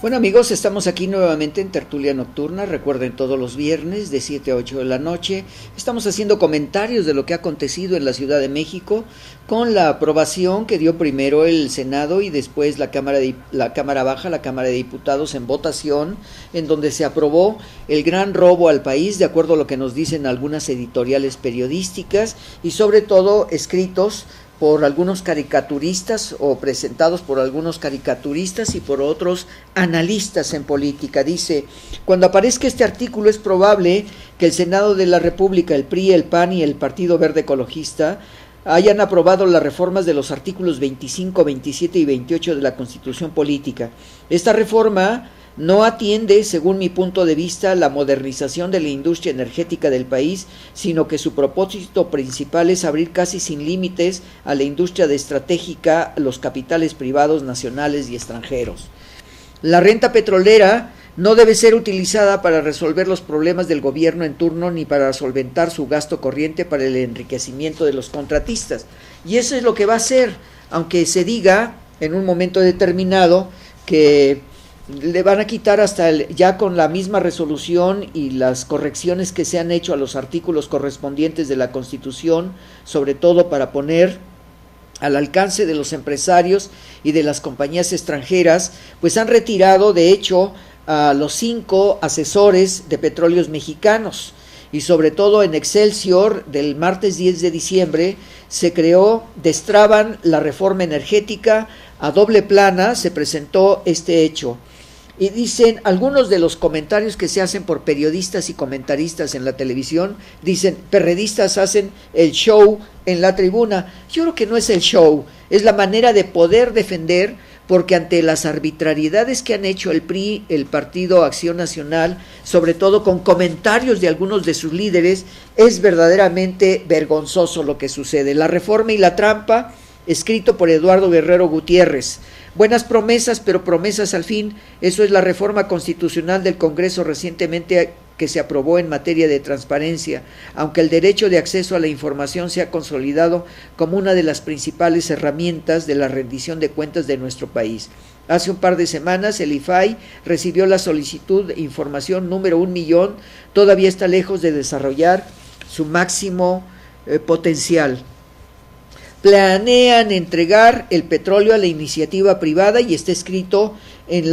Bueno amigos, estamos aquí nuevamente en Tertulia Nocturna. Recuerden, todos los viernes de 7 a 8 de la noche estamos haciendo comentarios de lo que ha acontecido en la Ciudad de México con la aprobación que dio primero el Senado y después la Cámara Baja, la Cámara de Diputados, en votación, en donde se aprobó el gran robo al país, de acuerdo a lo que nos dicen algunas editoriales periodísticas y sobre todo escritos por algunos caricaturistas o presentados por algunos caricaturistas y por otros analistas en política. Dice: cuando aparezca este artículo es probable que el Senado de la República, el PRI, el PAN y el Partido Verde Ecologista hayan aprobado las reformas de los artículos 25, 27 y 28 de la Constitución Política. Esta reforma no atiende, según mi punto de vista, la modernización de la industria energética del país, sino que su propósito principal es abrir casi sin límites a la industria estratégica, los capitales privados nacionales y extranjeros. La renta petrolera no debe ser utilizada para resolver los problemas del gobierno en turno ni para solventar su gasto corriente para el enriquecimiento de los contratistas. Y eso es lo que va a hacer, aunque se diga en un momento determinado que le van a quitar hasta ya con la misma resolución y las correcciones que se han hecho a los artículos correspondientes de la Constitución, sobre todo para poner al alcance de los empresarios y de las compañías extranjeras, pues han retirado de hecho a los 5 asesores de Petróleos Mexicanos. Y sobre todo en Excelsior del martes 10 de diciembre se destraban la reforma energética a doble plana, se presentó este hecho. Y dicen, algunos de los comentarios que se hacen por periodistas y comentaristas en la televisión, dicen, perredistas hacen el show en la tribuna. Yo creo que no es el show, es la manera de poder defender, porque ante las arbitrariedades que han hecho el PRI, el Partido Acción Nacional, sobre todo con comentarios de algunos de sus líderes, es verdaderamente vergonzoso lo que sucede. La reforma y la trampa, escrito por Eduardo Guerrero Gutiérrez. Buenas promesas, pero promesas al fin. Eso es la reforma constitucional del Congreso recientemente que se aprobó en materia de transparencia, aunque el derecho de acceso a la información se ha consolidado como una de las principales herramientas de la rendición de cuentas de nuestro país. Hace un par de semanas el IFAI recibió la solicitud de información número 1,000,000, todavía está lejos de desarrollar su máximo potencial. Planean entregar el petróleo a la iniciativa privada y está escrito en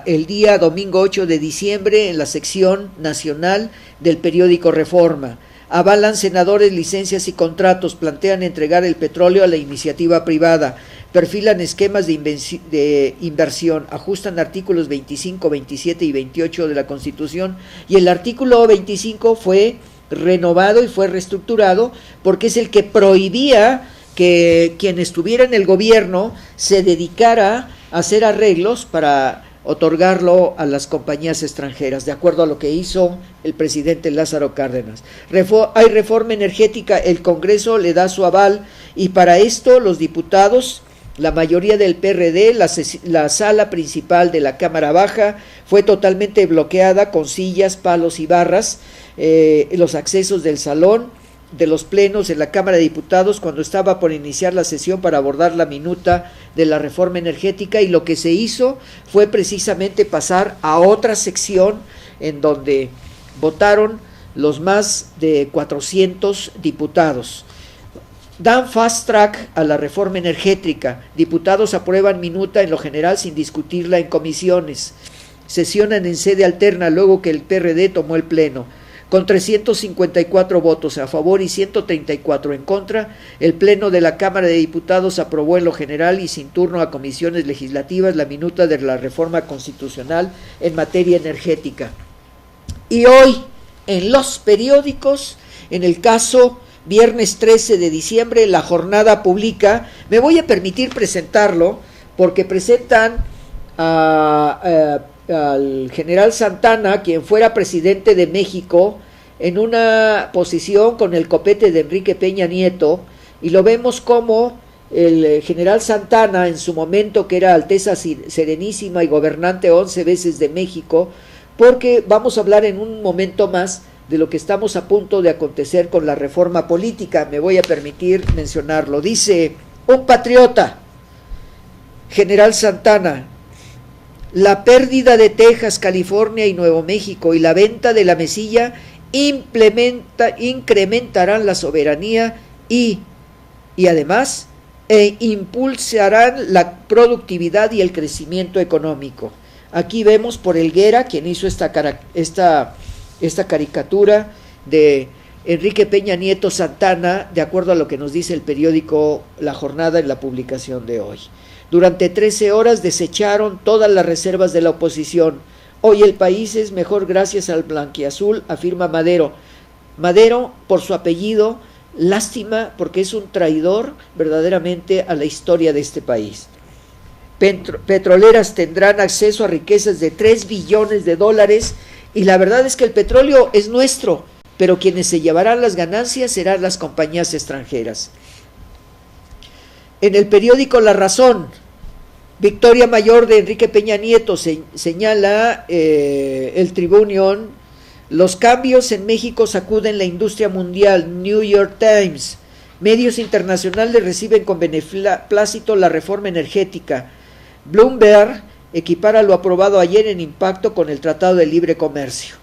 el día domingo 8 de diciembre en la sección nacional del periódico Reforma. Avalan senadores licencias y contratos, plantean entregar el petróleo a la iniciativa privada, perfilan esquemas de inversión, ajustan artículos 25, 27 y 28 de la Constitución, y el artículo 25 fue renovado y fue reestructurado porque es el que prohibía que quien estuviera en el gobierno se dedicara a hacer arreglos para otorgarlo a las compañías extranjeras, de acuerdo a lo que hizo el presidente Lázaro Cárdenas. Hay reforma energética, el Congreso le da su aval y para esto los diputados, la mayoría del PRD, la sala principal de la Cámara Baja fue totalmente bloqueada con sillas, palos y barras, los accesos del salón de los plenos en la Cámara de Diputados cuando estaba por iniciar la sesión para abordar la minuta de la reforma energética, y lo que se hizo fue precisamente pasar a otra sección en donde votaron los más de 400 diputados. Dan fast track a la reforma energética, diputados aprueban minuta en lo general sin discutirla en comisiones, sesionan en sede alterna luego que el PRD tomó el pleno. Con 354 votos a favor y 134 en contra, el Pleno de la Cámara de Diputados aprobó en lo general y sin turno a comisiones legislativas la minuta de la reforma constitucional en materia energética. Y hoy, en los periódicos, en el caso viernes 13 de diciembre, La Jornada publica, me voy a permitir presentarlo, porque presentan al general Santana, quien fuera presidente de México, en una posición con el copete de Enrique Peña Nieto, y lo vemos como el general Santana, en su momento que era Alteza Serenísima y gobernante 11 veces de México, porque vamos a hablar en un momento más de lo que estamos a punto de acontecer con la reforma política. Me voy a permitir mencionarlo. Dice un patriota, general Santana: la pérdida de Texas, California y Nuevo México y la venta de la mesilla incrementarán la soberanía y además impulsarán la productividad y el crecimiento económico. Aquí vemos por Helguera, quien hizo esta caricatura de Enrique Peña Nieto Santana, de acuerdo a lo que nos dice el periódico La Jornada en la publicación de hoy. Durante 13 horas desecharon todas las reservas de la oposición. Hoy el país es mejor gracias al blanquiazul, afirma Madero. Madero, por su apellido, lástima porque es un traidor verdaderamente a la historia de este país. Petroleras tendrán acceso a riquezas de 3 billones de dólares y la verdad es que el petróleo es nuestro, pero quienes se llevarán las ganancias serán las compañías extranjeras. En el periódico La Razón, victoria mayor de Enrique Peña Nieto, señala el Tribunion, los cambios en México sacuden la industria mundial, New York Times, medios internacionales reciben con beneplácito la reforma energética, Bloomberg equipara lo aprobado ayer en impacto con el Tratado de Libre Comercio.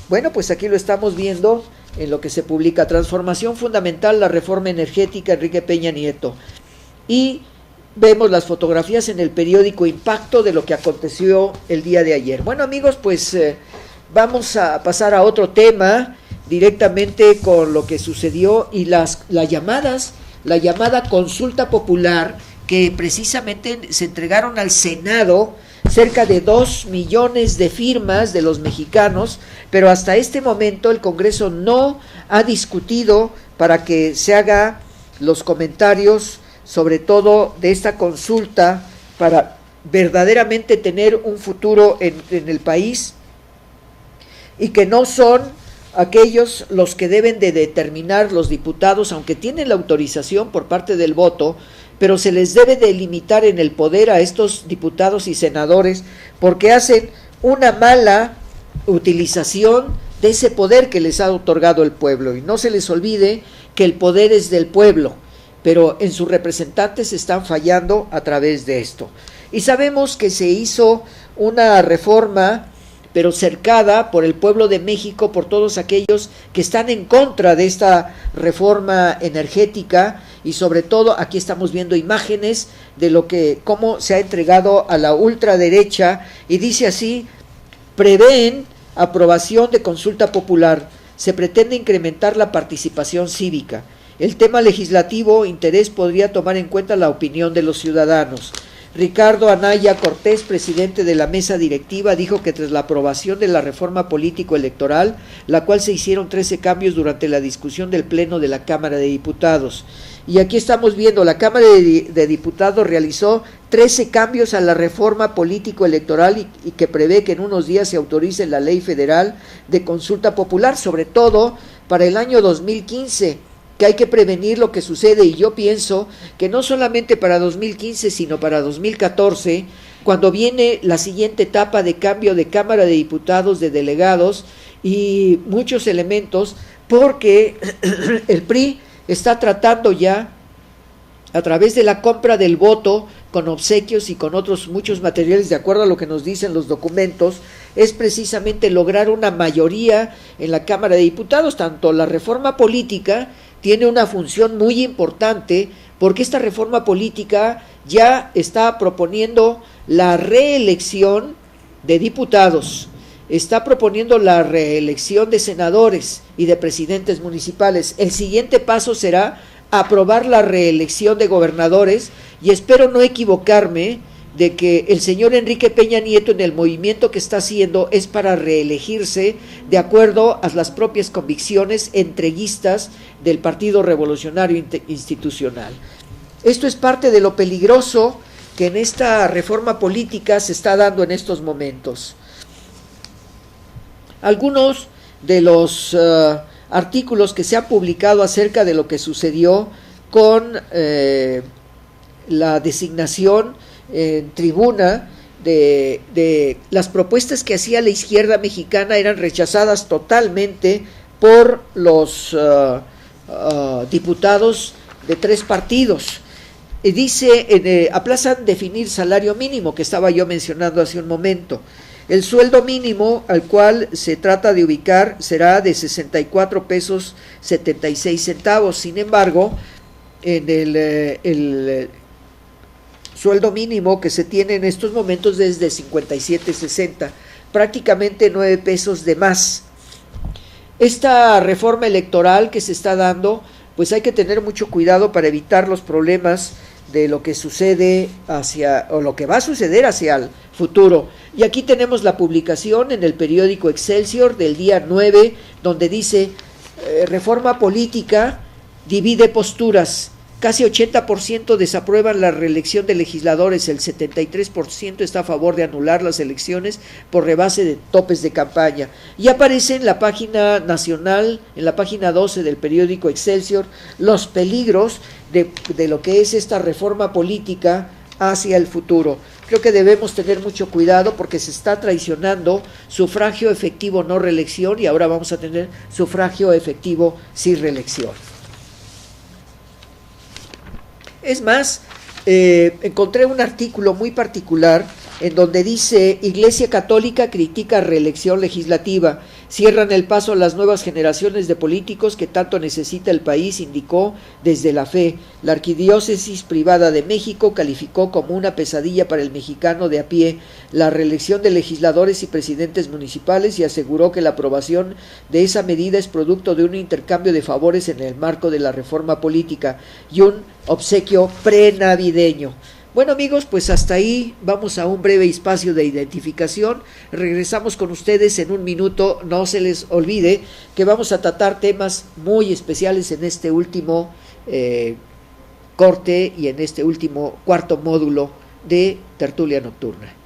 Bueno, pues aquí lo estamos viendo en lo que se publica, transformación fundamental, la reforma energética, Enrique Peña Nieto. Y vemos las fotografías en el periódico Impacto de lo que aconteció el día de ayer. Bueno, amigos, pues vamos a pasar a otro tema directamente con lo que sucedió y la llamada consulta popular que precisamente se entregaron al Senado cerca de 2 millones de firmas de los mexicanos, pero hasta este momento el Congreso no ha discutido para que se haga los comentarios sobre todo de esta consulta para verdaderamente tener un futuro en el país, y que no son aquellos los que deben de determinar los diputados, aunque tienen la autorización por parte del voto, pero se les debe de limitar en el poder a estos diputados y senadores porque hacen una mala utilización de ese poder que les ha otorgado el pueblo. Y no se les olvide que el poder es del pueblo, pero en sus representantes están fallando a través de esto. Y sabemos que se hizo una reforma, pero cercada por el pueblo de México, por todos aquellos que están en contra de esta reforma energética, y sobre todo aquí estamos viendo imágenes de cómo se ha entregado a la ultraderecha, y dice así: prevén aprobación de consulta popular, se pretende incrementar la participación cívica. El tema legislativo interés podría tomar en cuenta la opinión de los ciudadanos. Ricardo Anaya Cortés, presidente de la mesa directiva, dijo que tras la aprobación de la reforma político-electoral, la cual se hicieron 13 cambios durante la discusión del Pleno de la Cámara de Diputados. Y aquí estamos viendo, la Cámara de Diputados realizó 13 cambios a la reforma político-electoral y que prevé que en unos días se autorice la ley federal de consulta popular, sobre todo para el año 2015. Que hay que prevenir lo que sucede, y yo pienso que no solamente para 2015, sino para 2014, cuando viene la siguiente etapa de cambio de Cámara de Diputados, de delegados y muchos elementos, porque el PRI está tratando ya, a través de la compra del voto, con obsequios y con otros muchos materiales, de acuerdo a lo que nos dicen los documentos, es precisamente lograr una mayoría en la Cámara de Diputados. Tanto la reforma política tiene una función muy importante, porque esta reforma política ya está proponiendo la reelección de diputados, está proponiendo la reelección de senadores y de presidentes municipales. El siguiente paso será aprobar la reelección de gobernadores, y espero no equivocarme de que el señor Enrique Peña Nieto en el movimiento que está haciendo es para reelegirse de acuerdo a las propias convicciones entreguistas del Partido Revolucionario Institucional. Esto es parte de lo peligroso que en esta reforma política se está dando en estos momentos. Algunos de los artículos que se han publicado acerca de lo que sucedió con la designación en tribuna de las propuestas que hacía la izquierda mexicana eran rechazadas totalmente por los diputados de 3 partidos. dice, aplazan definir salario mínimo, que estaba yo mencionando hace un momento. El sueldo mínimo al cual se trata de ubicar será de 64 pesos 76 centavos. Sin embargo, en el sueldo mínimo que se tiene en estos momentos es de 57.60, prácticamente 9 pesos de más. Esta reforma electoral que se está dando, pues hay que tener mucho cuidado para evitar los problemas de lo que sucede o lo que va a suceder hacia el futuro. Y aquí tenemos la publicación en el periódico Excelsior del día 9, donde dice, reforma política divide posturas. Casi 80% desaprueban la reelección de legisladores, el 73% está a favor de anular las elecciones por rebase de topes de campaña. Y aparece en la página nacional, en la página 12 del periódico Excelsior, los peligros de lo que es esta reforma política hacia el futuro. Creo que debemos tener mucho cuidado porque se está traicionando sufragio efectivo no reelección y ahora vamos a tener sufragio efectivo sí reelección. Es más, encontré un artículo muy particular en donde dice: Iglesia Católica critica reelección legislativa, cierran el paso a las nuevas generaciones de políticos que tanto necesita el país, indicó desde la fe. La Arquidiócesis Privada de México calificó como una pesadilla para el mexicano de a pie la reelección de legisladores y presidentes municipales y aseguró que la aprobación de esa medida es producto de un intercambio de favores en el marco de la reforma política y un obsequio prenavideño. Bueno amigos, pues hasta ahí vamos a un breve espacio de identificación. Regresamos con ustedes en un minuto. No se les olvide que vamos a tratar temas muy especiales en este último corte y en este último cuarto módulo de Tertulia Nocturna.